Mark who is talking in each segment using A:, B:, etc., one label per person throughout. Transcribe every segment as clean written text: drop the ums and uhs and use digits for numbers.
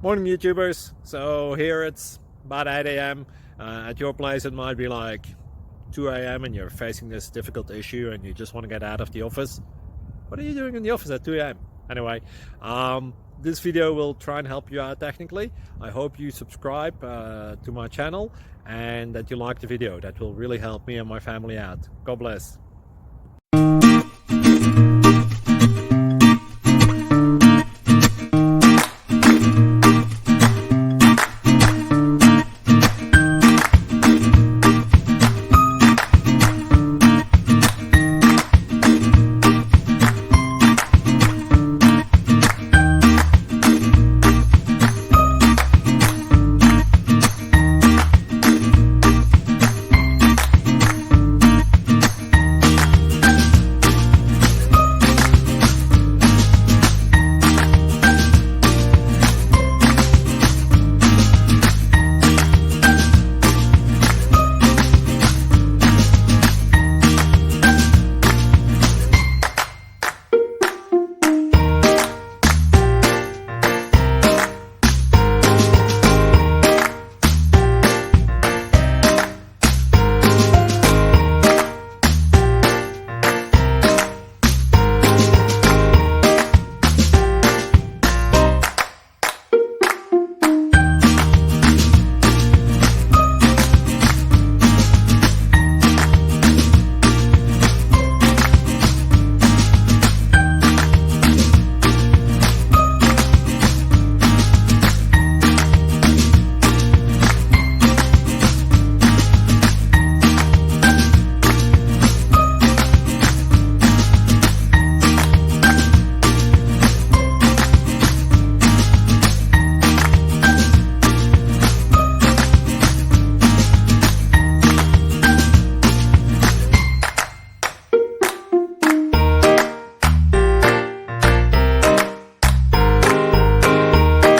A: Morning YouTubers. So here it's about 8 a.m. At your place it might be like 2 a.m. and you're facing this difficult issue and you just want to get out of the office. What are you doing in the office at 2 a.m.? Anyway, this video will try and help you out technically. I hope you subscribe to my channel and that you like the video. That will really help me and my family out. God bless.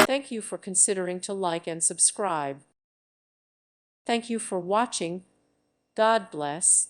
B: Thank you for considering to like and subscribe. Thank you for watching. God bless.